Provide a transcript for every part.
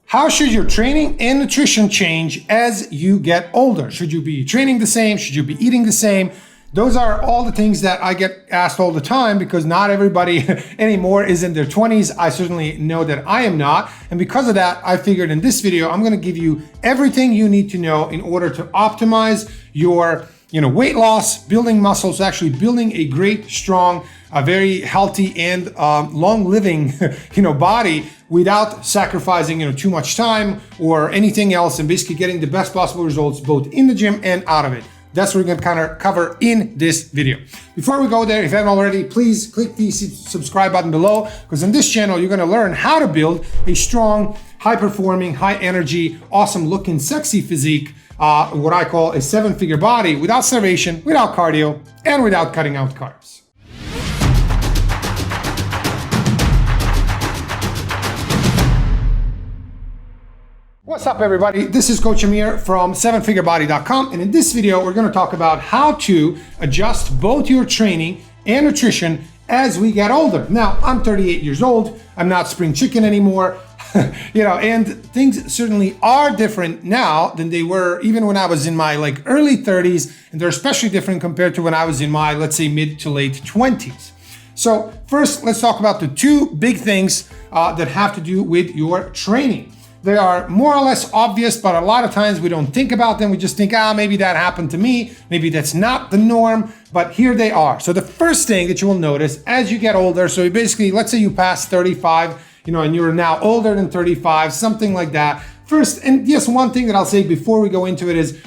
How should your training and nutrition change as you get older? Should you be training the same? Should you be eating the same? Those are all the things that I get asked all the time because not everybody anymore is in their 20s. I certainly know that I am not. And because of that, I figured in this video, I'm going to give you everything you need to know in order to optimize your weight loss, building muscles, actually building a great, strong, a very healthy and long living, body without sacrificing, too much time or anything else, and basically getting the best possible results both in the gym and out of it. That's what we're going to kind of cover in this video. Before we go there, if you haven't already, please click the subscribe button below, because on this channel, you're going to learn how to build a strong, high-performing, high-energy, awesome-looking, sexy physique, what I call a seven-figure body without starvation, without cardio, and without cutting out carbs. What's up, everybody? This is Coach Amir from sevenfigurebody.com, and in this video we're going to talk about how to adjust both your training and nutrition as we get older. Now, I'm 38 years old. I'm not spring chicken anymore. And things certainly are different now than they were even when I was in my early 30s, and they're especially different compared to when I was in my, let's say, mid to late 20s. So first, let's talk about the two big things that have to do with your training. They are more or less obvious, but a lot of times we don't think about them. We just think, maybe that happened to me. Maybe that's not the norm, but here they are. So the first thing that you will notice as you get older, so basically, let's say you pass 35, and you're now older than 35, something like that. First, and yes, one thing that I'll say before we go into it is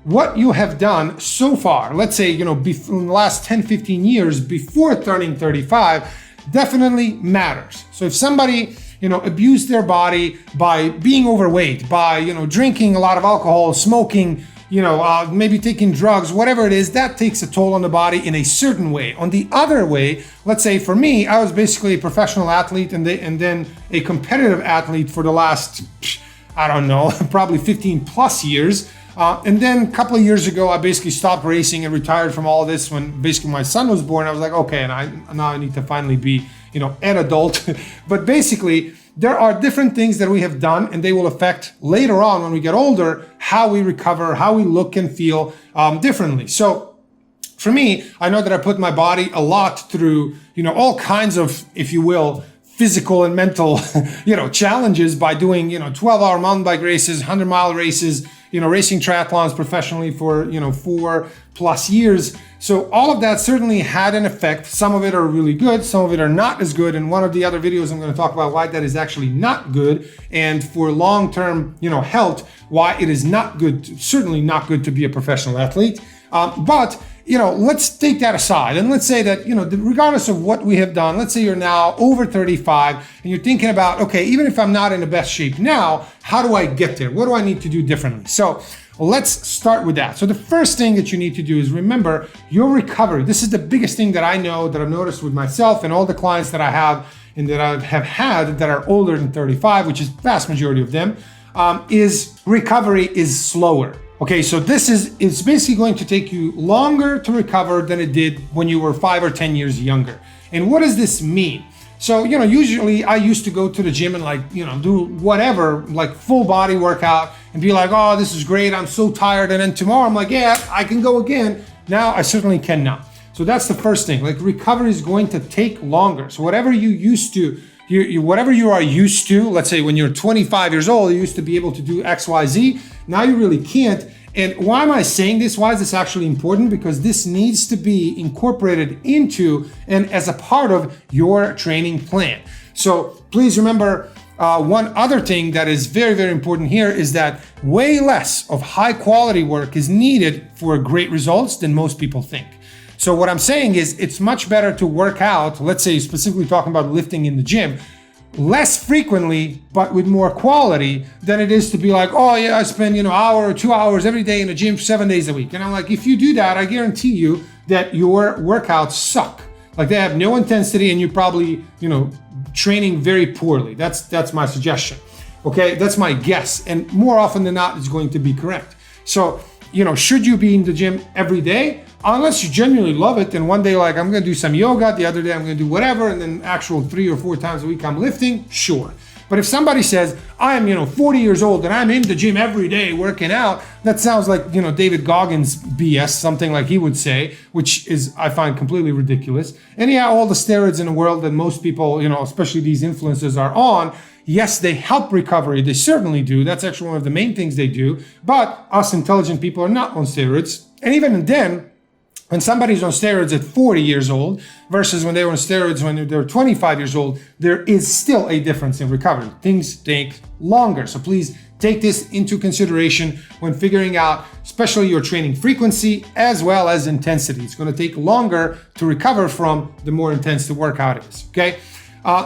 what you have done so far. Let's say, in the last 10, 15 years before turning 35 definitely matters. So if somebody abuse their body by being overweight, by, drinking a lot of alcohol, smoking, maybe taking drugs, whatever it is, that takes a toll on the body in a certain way. On the other way, let's say for me, I was basically a professional athlete and then a competitive athlete for the last, probably 15 plus years. And then a couple of years ago, I basically stopped racing and retired from all this when basically my son was born. I was like, okay, and now I need to finally be, an adult. But basically, there are different things that we have done, and they will affect later on when we get older, how we recover, how we look and feel differently. So for me, I know that I put my body a lot through, all kinds of, if you will, physical and mental, challenges by doing, 12-hour mountain bike races, 100-mile races, racing triathlons professionally for, 4+ years. So all of that certainly had an effect. Some of it are really good, some of it are not as good. And one of the other videos, I'm going to talk about why that is actually not good. And for long-term, health, why it is not good, certainly not good to be a professional athlete. But let's take that aside and let's say that, regardless of what we have done, let's say you're now over 35 and you're thinking about, okay, even if I'm not in the best shape now, how do I get there? What do I need to do differently? So let's start with that. So the first thing that you need to do is remember your recovery. This is the biggest thing that I know, that I've noticed with myself and all the clients that I have and that I have had that are older than 35, which is the vast majority of them, is recovery is slower. Okay, so it's basically going to take you longer to recover than it did when you were 5 or 10 years younger. And what does this mean? So, usually I used to go to the gym and do whatever, full body workout and be like, oh, this is great, I'm so tired. And then tomorrow I'm like, yeah, I can go again. Now I certainly cannot. So that's the first thing, recovery is going to take longer. So whatever you used to, whatever you are used to, let's say when you're 25 years old, you used to be able to do X, Y, Z. Now you really can't. And why am I saying this? Why is this actually important? Because this needs to be incorporated into and as a part of your training plan. So please remember, one other thing that is very, very important here is that way less of high quality work is needed for great results than most people think. So what I'm saying is it's much better to work out, let's say specifically talking about lifting in the gym, less frequently, but with more quality than it is to be like, oh yeah, I spend, hour or 2 hours every day in the gym 7 days a week. And I'm like, if you do that, I guarantee you that your workouts suck. They have no intensity and you're probably, training very poorly. That's my suggestion. Okay, that's my guess. And more often than not, it's going to be correct. So, should you be in the gym every day? Unless you genuinely love it, and one day I'm going to do some yoga, the other day I'm going to do whatever, and then actual 3 or 4 times a week I'm lifting, sure. But if somebody says, I'm 40 years old and I'm in the gym every day working out, that sounds like David Goggins BS, something like he would say, which is, I find, completely ridiculous. And yeah, all the steroids in the world that most people, especially these influencers, are on, yes, they help recovery. They certainly do. That's actually one of the main things they do. But us intelligent people are not on steroids. And even then, when somebody's on steroids at 40 years old versus when they were on steroids when they were 25 years old, there is still a difference in recovery. Things take longer. So please take this into consideration when figuring out, especially your training frequency as well as intensity. It's going to take longer to recover from the more intense the workout is, okay?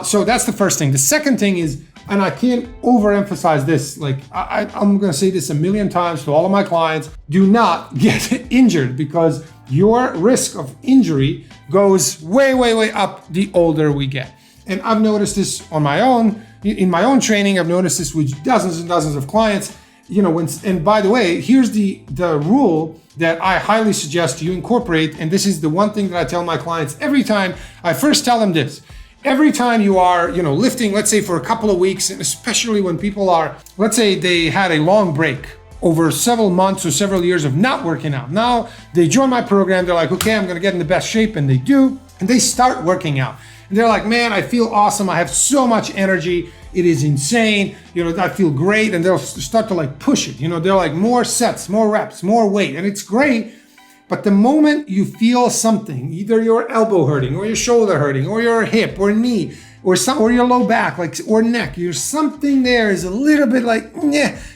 So that's the first thing. The second thing is, and I can't overemphasize this, like I'm going to say this a million times to all of my clients, do not get injured, because your risk of injury goes way, way, way up the older we get. And I've noticed this on my own, in my own training. I've noticed this with dozens and dozens of clients. And by the way, here's the rule that I highly suggest you incorporate. And this is the one thing that I tell my clients every time. I first tell them this. Every time you are, lifting, let's say for a couple of weeks, and especially when people are, let's say they had a long break over several months or several years of not working out. Now they join my program. They're like, okay, I'm going to get in the best shape. And they do. And they start working out. And they're like, man, I feel awesome. I have so much energy. It is insane. I feel great. And they'll start to push it. They're like, more sets, more reps, more weight. And it's great. But the moment you feel something, either your elbow hurting or your shoulder hurting or your hip or knee or your low back, or neck, something there is a little bit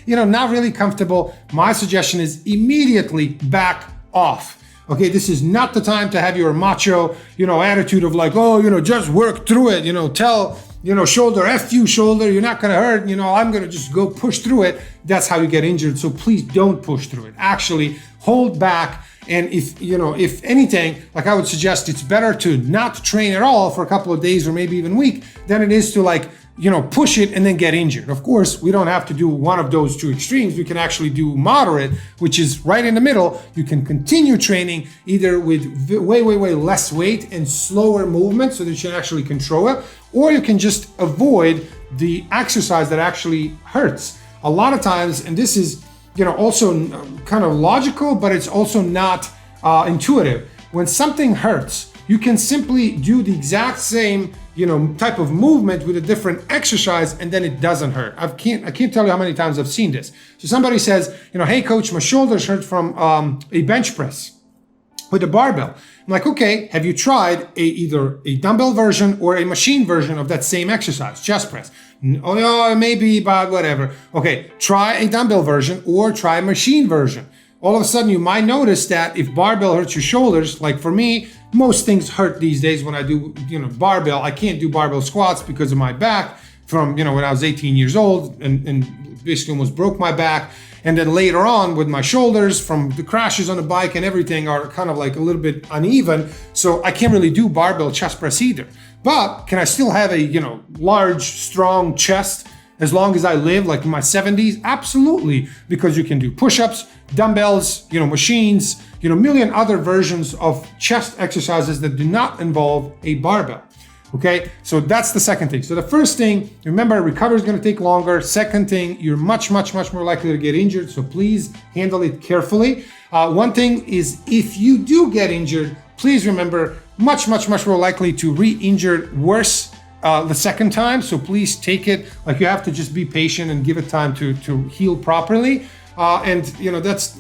not really comfortable, my suggestion is immediately back off. Okay, this is not the time to have your macho, attitude of just work through it, tell, shoulder, F you shoulder, you're not gonna hurt, I'm gonna just go push through it. That's how you get injured. So please don't push through it. Actually, hold back. And if anything, I would suggest it's better to not train at all for a couple of days or maybe even week than it is to push it and then get injured. Of course, we don't have to do one of those two extremes. We can actually do moderate, which is right in the middle. You can continue training either with way, way, way less weight and slower movement so that you can actually control it, or you can just avoid the exercise that actually hurts. A lot of times, and this is also kind of logical, but it's also not intuitive. When something hurts, you can simply do the exact same, type of movement with a different exercise, and then it doesn't hurt. I can't tell you how many times I've seen this. So somebody says, hey coach, my shoulders hurt from a bench press with a barbell. I'm like, okay, have you tried either a dumbbell version or a machine version of that same exercise, chest press? Oh, no, maybe, but whatever. Okay, try a dumbbell version or try a machine version. All of a sudden, you might notice that if barbell hurts your shoulders, like for me, most things hurt these days when I do, barbell. I can't do barbell squats because of my back from, when I was 18 years old and basically almost broke my back. And then later on with my shoulders from the crashes on the bike and everything are kind of a little bit uneven. So I can't really do barbell chest press either. But can I still have a, large, strong chest as long as I live in my 70s? Absolutely. Because you can do push-ups, dumbbells, machines, a million other versions of chest exercises that do not involve a barbell. Okay, so that's the second thing. So the first thing, remember, recovery is going to take longer. Second thing, you're much, much, much more likely to get injured. So please handle it carefully. One thing is, if you do get injured, please remember, much, much, much more likely to re-injure worse the second time. So please take it, you have to just be patient and give it time to heal properly. And that's,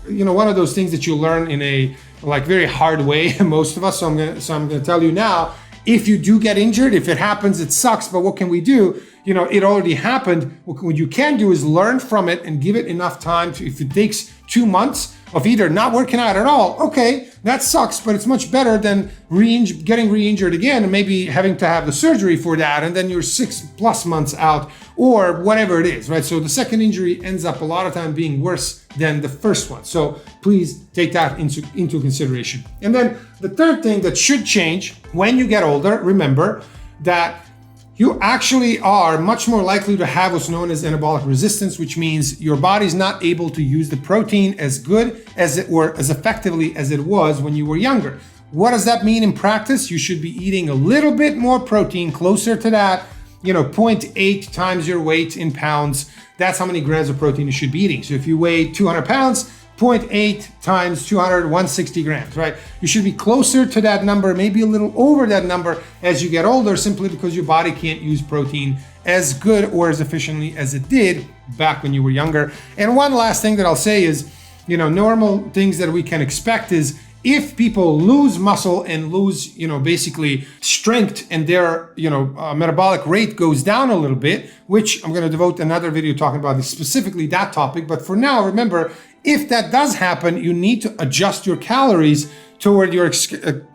one of those things that you learn in a very hard way, most of us. So I'm going to tell you now, if you do get injured, if it happens, it sucks, but what can we do? It already happened. What you can do is learn from it and give it enough time to, if it takes 2 months of either not working out at all, okay, that sucks, but it's much better than getting re-injured again and maybe having to have the surgery for that, and then you're 6+ months out or whatever it is, right? So the second injury ends up a lot of time being worse than the first one. So please take that into consideration. And then the third thing that should change when you get older, remember that you actually are much more likely to have what's known as anabolic resistance, which means your body's not able to use the protein as good as it or as effectively as it was when you were younger. What does that mean in practice? You should be eating a little bit more protein, closer to that 0.8 times your weight in pounds. That's how many grams of protein you should be eating. So if you weigh 200 pounds, 0.8 times 200, 160 grams, right? You should be closer to that number, maybe a little over that number as you get older, simply because your body can't use protein as good or as efficiently as it did back when you were younger. And one last thing that I'll say is, normal things that we can expect is if people lose muscle and lose, basically strength, and their, metabolic rate goes down a little bit, which I'm going to devote another video talking about specifically that topic. But for now, remember, if that does happen, you need to adjust your calories toward your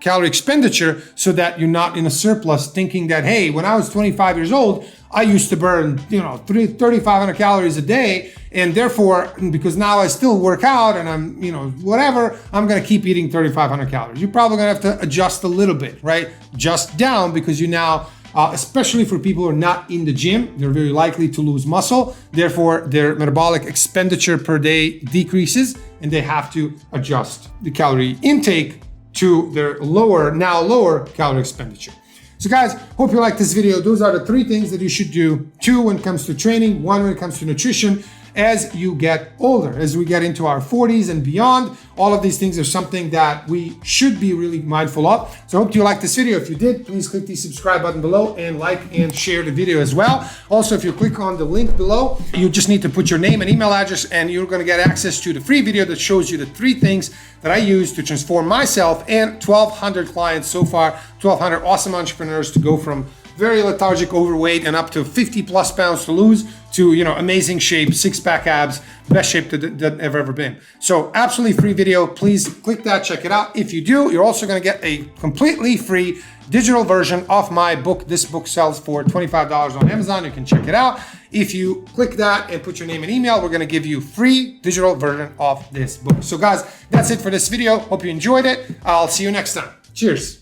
calorie expenditure so that you're not in a surplus, thinking that, hey, when I was 25 years old, I used to burn, 3,500 calories a day. And therefore, because now I still work out and I'm, whatever, I'm going to keep eating 3,500 calories. You're probably going to have to adjust a little bit, right? Just down, because you now, especially for people who are not in the gym, they're very likely to lose muscle. Therefore, their metabolic expenditure per day decreases, and they have to adjust the calorie intake to their lower calorie expenditure. So guys, hope you like this video. Those are the 3 things that you should do. 2 when it comes to training, 1 when it comes to nutrition. As you get older, as we get into our 40s and beyond, all of these things are something that we should be really mindful of. So I hope you liked this video. If you did, please click the subscribe button below and like and share the video as well. Also, if you click on the link below, you just need to put your name and email address, and you're going to get access to the free video that shows you the 3 things that I use to transform myself and 1,200 clients so far, 1,200 awesome entrepreneurs to go from very lethargic, overweight, and up to 50 plus pounds to lose to, amazing shape, 6-pack abs, best shape that I've ever been. So absolutely free video. Please click that, check it out. If you do, you're also going to get a completely free digital version of my book. This book sells for $25 on Amazon. You can check it out. If you click that and put your name and email, we're going to give you free digital version of this book. So guys, that's it for this video. Hope you enjoyed it. I'll see you next time. Cheers.